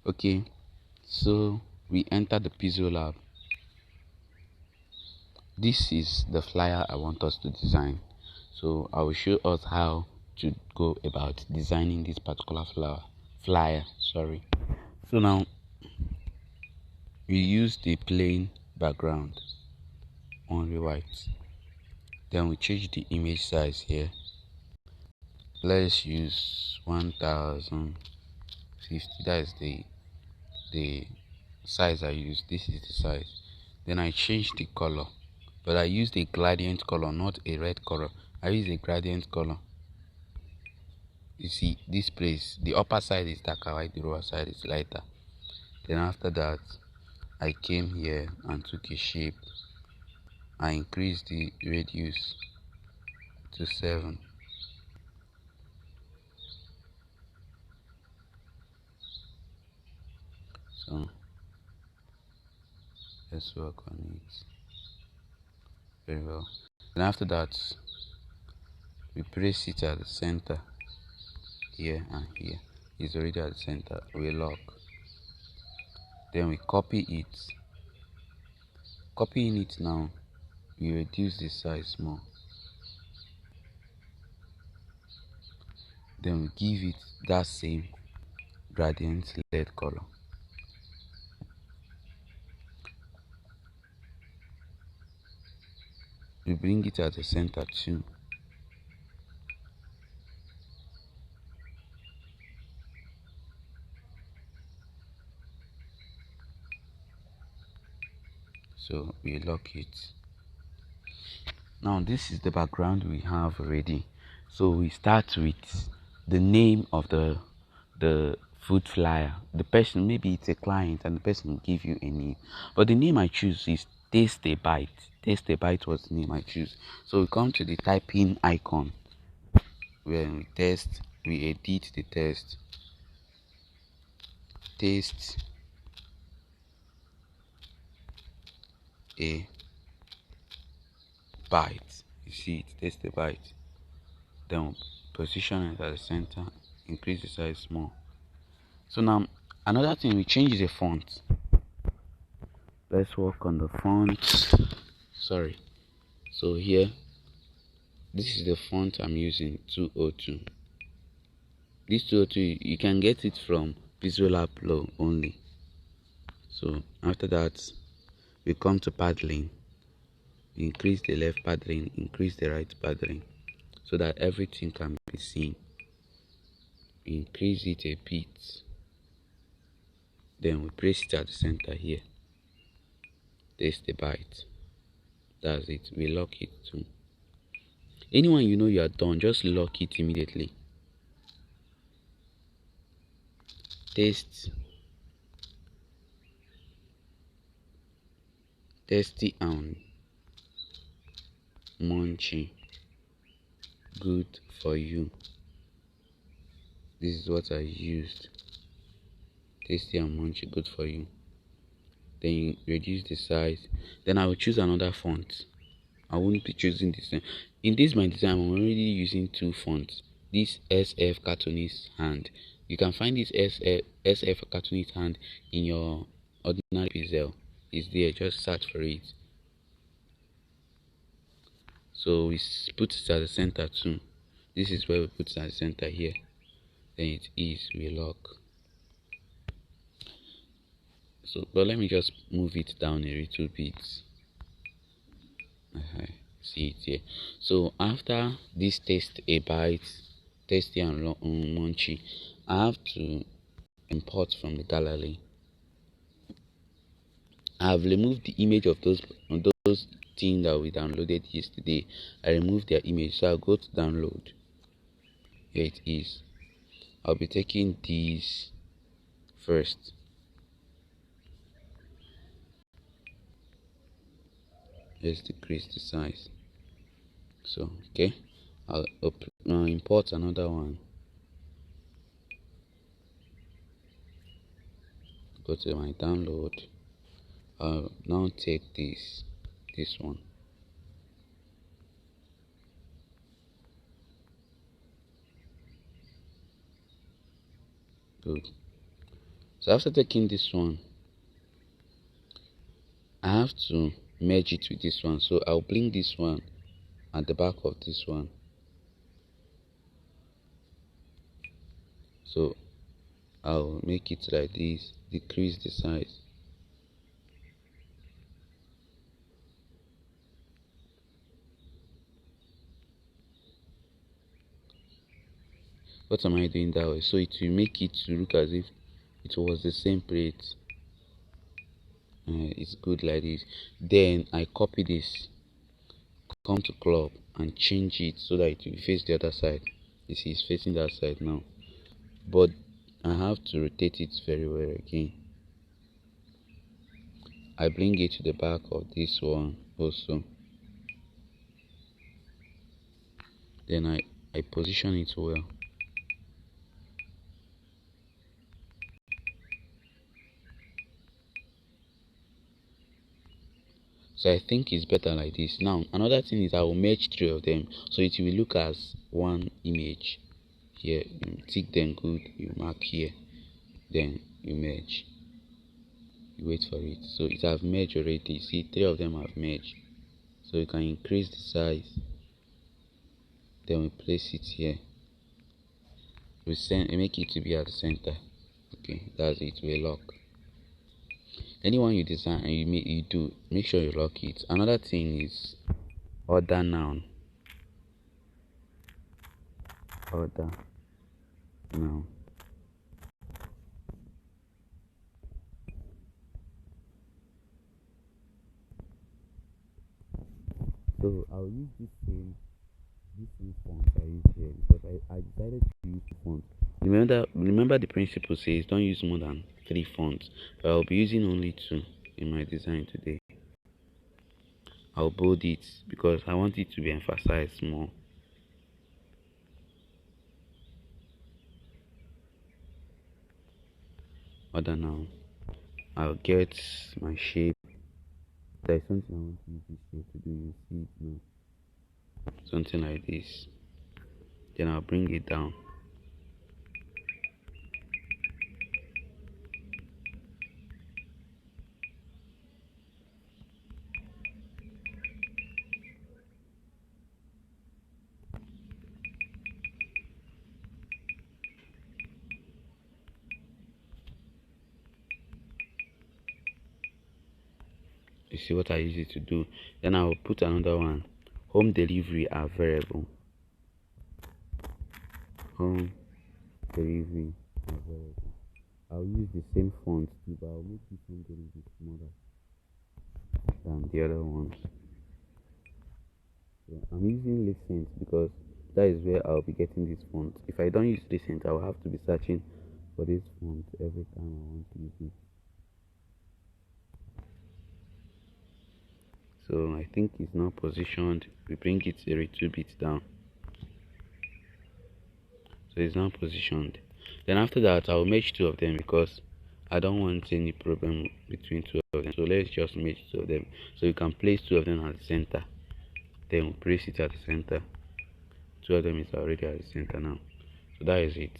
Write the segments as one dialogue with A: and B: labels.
A: Okay, so we enter the Pixellab. This is the flyer I want us to design. So I will show us how to go about designing this particular flyer. Sorry. So now we use the plain background, only white. Then we change the image size here. Let's use 1050. That is the size I use. This is the size. Then I change the color, but I use the gradient color, not a red color. I use a gradient color. You see, this place, the upper side is darker, while the lower side is lighter. Then after that, I came here and took a shape. I increased the radius to 7. So let's work on it very well. Then after that, we place it at the center here and here. It's already at the center. We lock. Then we copy it. Copying it now, we reduce the size more. Then we give it that same gradient red color. We bring it at the center too. So we lock it. Now this is the background we have already. So we start with the name of the food flyer. The person, maybe it's a client and the person will give you a name, but the name I choose is Taste a Bite. Taste a Bite was the name I choose. So we come to the typing icon. When we test, we edit the test. Taste a bite. You see it, taste a bite. Then position it at the center, increase the size more. So now another thing, we change the font. Let's work on the font. Sorry. So here, this is the font I'm using, 202. This 202, you can get it from Pixellab Pro only. So after that, we come to paddling. Increase the left paddling, increase the right paddling, so that everything can be seen. Increase it a bit. Then we place it at the center here. Taste the bite. That's it. We lock it too. Anyone you know you are done, just lock it immediately. Taste. Tasty and munchy. Good for you. This is what I used. Tasty and munchy, good for you. Then you reduce the size. Then I will choose another font. I won't be choosing this one. In this my design, I'm already using two fonts. This SF cartoonist hand. You can find this SF cartoonist hand in your ordinary Pixel. It's there, just search for it. So we put it at the center too. This is where we put it at the center here. Then it is, we lock. So, but let me just move it down a little bit. See it here. So after this taste a bite, tasty and munchy, I have to import from the gallery. I have removed the image of those things that we downloaded yesterday. I removed their image, so I'll go to download. Here it is. I'll be taking these first. Let's decrease the size. So okay, I'll import another one. Go to my download. I'll now take this one. Good. So after taking this one, I have to merge it with this one. So I'll bring this one at the back of this one. So I'll make it like this, decrease the size. What am I doing that way? So it will make it to look as if it was the same plate. It's good like this. Then I copy this, come to club and change it so that it will face the other side. You see, it's facing that side now, but I have to rotate it very well again. I bring it to the back of this one also. Then I position it well. So I think it's better like this. Now another thing is I will merge three of them so it will look as one image. Here you tick them good, you mark here, then you merge. You wait for it. So it have merged already. See, three of them have merged. So you can increase the size. Then we place it here. We make it to be at the center. Okay, that's it. We lock. Anyone you design and you do, make sure you lock it. Another thing is order noun. Order noun. So I'll use this same font I use here because I decided to use the font. Remember the principle says don't use more than 3 fonts, but I'll be using only 2 in my design today. I'll bold it because I want it to be emphasized more. Other now, I'll get my shape. There's something I want to use this shape to do. You see it now, something like this. Then I'll bring it down. You see what I use it to do. Then I'll put another one. Home delivery are variable. Home delivery are variable. I'll use the same font too, but I'll make this one a little bit smaller than the other ones. So I'm using Lacent because that is where I'll be getting this font. If I don't use Lacent, I'll have to be searching for this font every time I want to use it. So I think it's now positioned. We bring it a little bit down. So it's now positioned. Then after that, I'll merge 2 of them because I don't want any problem between 2 of them. So let's just merge 2 of them. So you can place 2 of them at the center. Then we'll place it at the center. 2 of them is already at the center now. So that is it.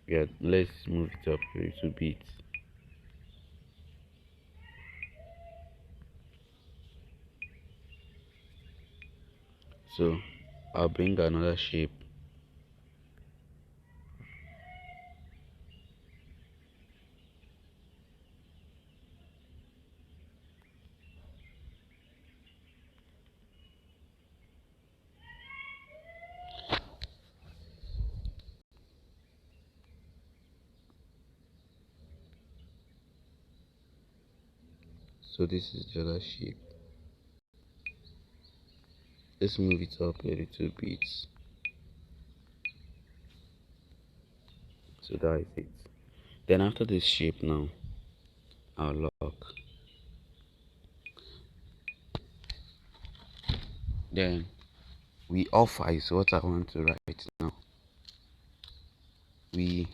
A: Yeah, let's move it up a little bit. So I'll bring another shape. So this is the other shape. Let's move it up a little bit. So that is it. Then after this shape now, I'll lock. Then we offer is what I want to write now. We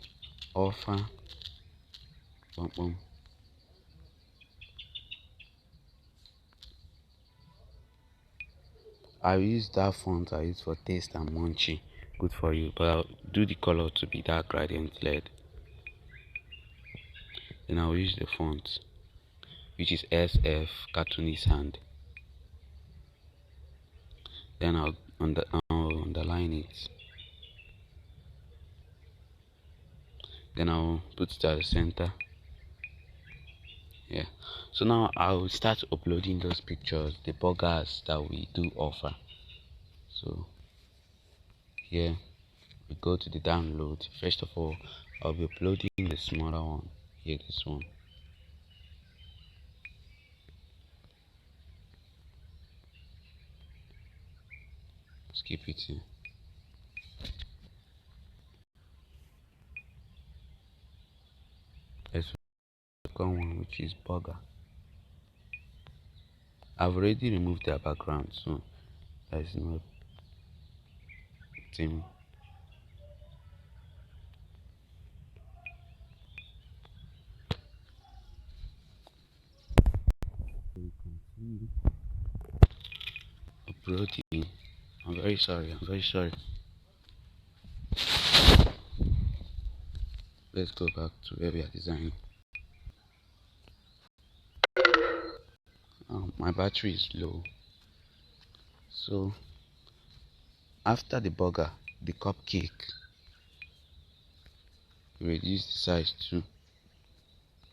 A: offer I use that font I use for taste and munchy. Good for you, but I'll do the color to be dark gradient led. Then I'll use the font, which is SF cartoonist hand. Then I'll underline it. Then I'll put it at the center. Yeah. So now I'll start uploading those pictures, the buggers that we do offer. So here we go to the download. First of all, I'll be uploading the smaller one. Here, this one. Skip it here. There's the second one, which is bugger. I've already removed their background, so there's no thing. Uploading. I'm very sorry. Let's go back to where we are designing. My battery is low, so after the burger, the cupcake, reduce the size too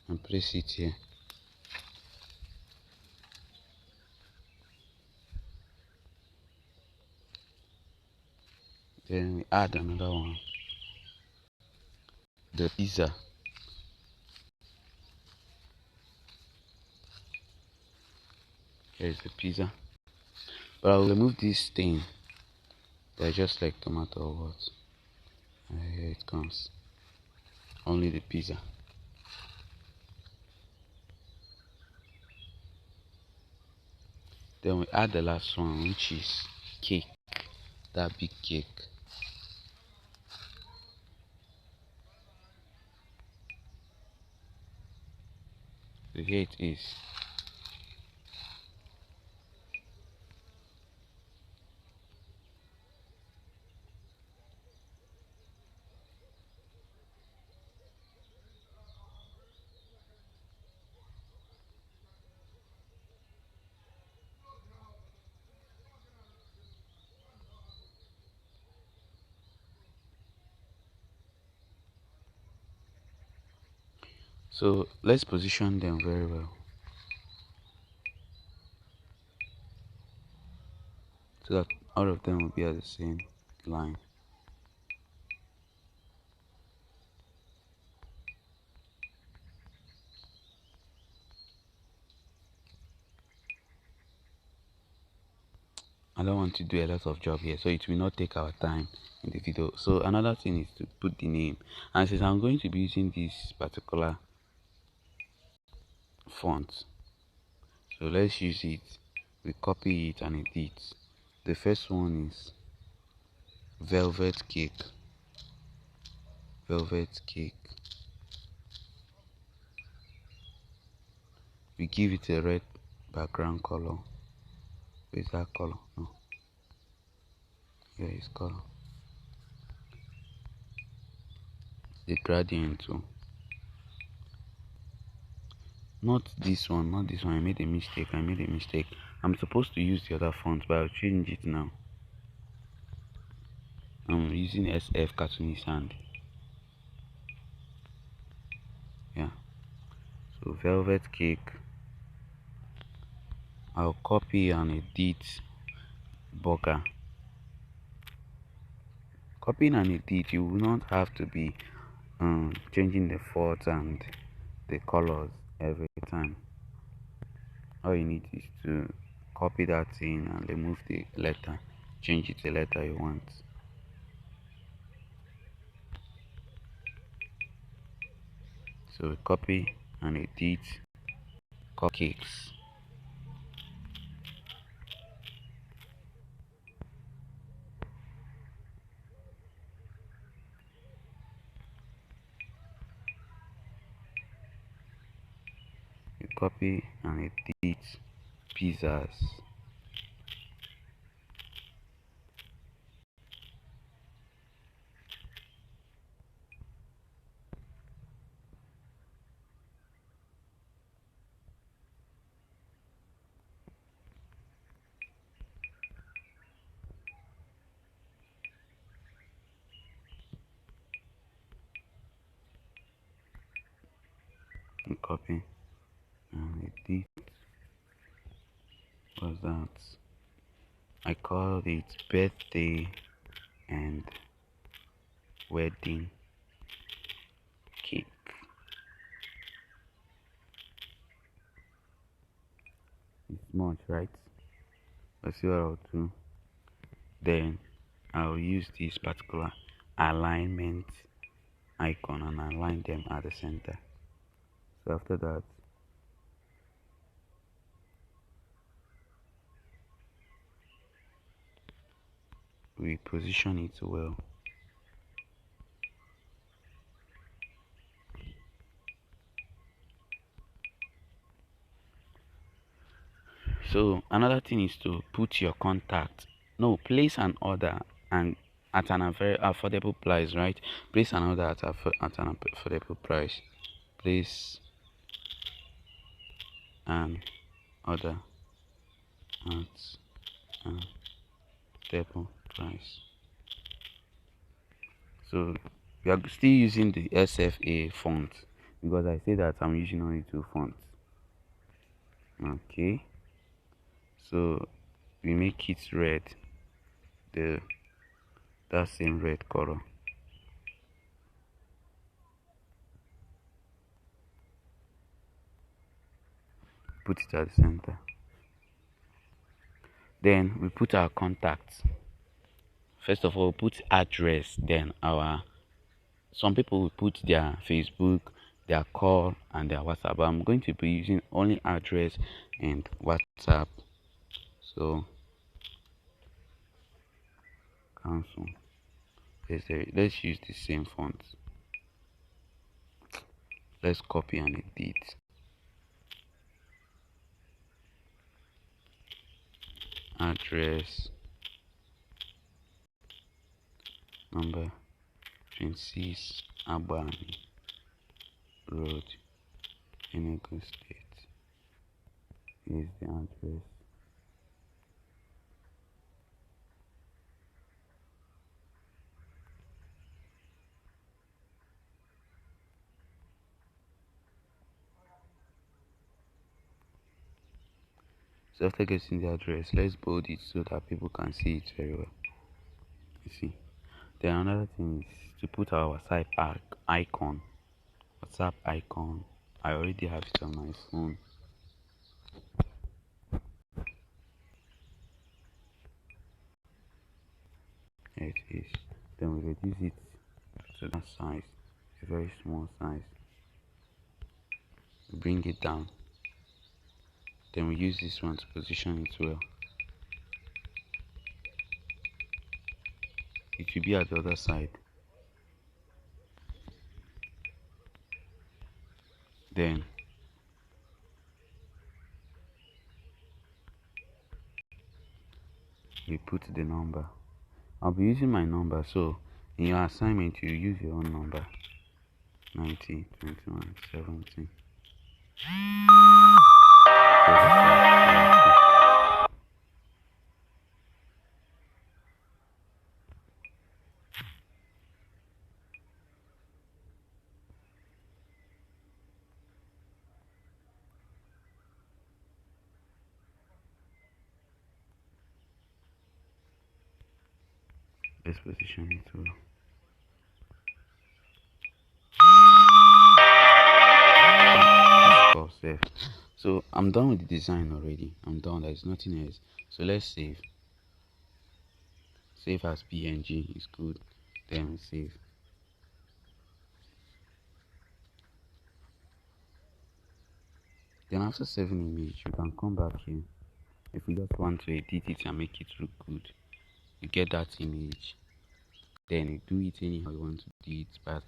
A: and place it here. Then we add another one, the pizza. Here is the pizza, but I will remove this stain. They're just like tomato or what. Here it comes. Only the pizza. Then we add the last one, which is cake. That big cake. So here it is. So let's position them very well, so that all of them will be at the same line. I don't want to do a lot of job here, so it will not take our time in the video. So another thing is to put the name, and since I'm going to be using this particular font, so let's use it. We copy it and edit. The first one is velvet cake. We give it a red background color. Where's that color? No, here is color. The gradient too. Not this one. I made a mistake. I'm supposed to use the other font, but I'll change it now. I'm using SF cartoonist hand. Yeah. So velvet cake. I'll copy and edit burger. Copying and edit, you will not have to be changing the fonts and the colors every time. All you need is to copy that thing and remove the letter, change it to the letter you want. So we copy and edit cupcakes. We copy and edit pizzas. and copy and edit. What's that? I called it birthday and wedding cake. It's much, right? Let's see what I'll do. Then I'll use this particular alignment icon and align them at the center. So after that, we position it well. So another thing is to put your contact. No, place an order and at a very affordable price, right? Place an order at an affordable price. Place an order at an affordable price. So we are still using the SFA font because I say that I'm using only two fonts. Okay, so we make it red, that same red color. Put it at the center. Then we put our contacts. First of all, we put address. Then some people will put their Facebook, their call, and their WhatsApp. But I'm going to be using only address and WhatsApp. So cancel. Let's use the same font. Let's copy and edit. Address number 26 Abani Road, Enugu State. Here's the address. So after getting the address, let's bold it so that people can see it very well. You see. Then another thing is to put our WhatsApp icon. WhatsApp icon. I already have it on my phone. Here it is. Then we reduce it to that size, a very small size. We bring it down. Then we use this one to position it well. It will be at the other side. Then we put the number. I'll be using my number, so in your assignment you use your own number. 90, 21, 17. Let's position it well. So I'm done with the design already. I'm done. There's nothing else. So let's save. Save as PNG is good. Then save. Then after saving image, you can come back here. If you just want to edit it and make it look good, you get that image. Then you do it anyhow you want to do it. But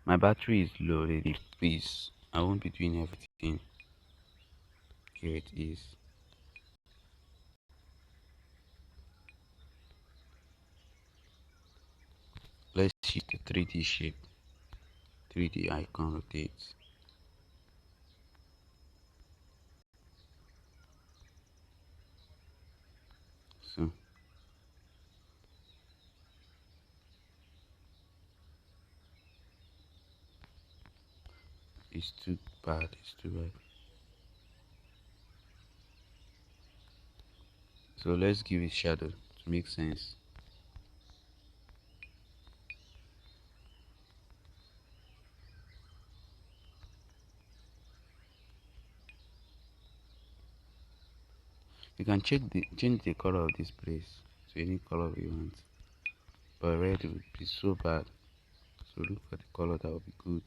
A: my battery is low already. Please, I won't be doing everything. Here it is. Let's hit the 3D shape. 3D icon rotates. So It's too bad. It's too bad. So let's give it shadow to make sense. You can change the color of this place to any color you want. But red would be so bad. So look for the color that would be good.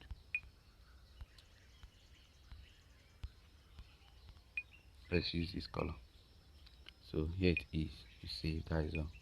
A: Let's use this color. So here it is. You see, that is all.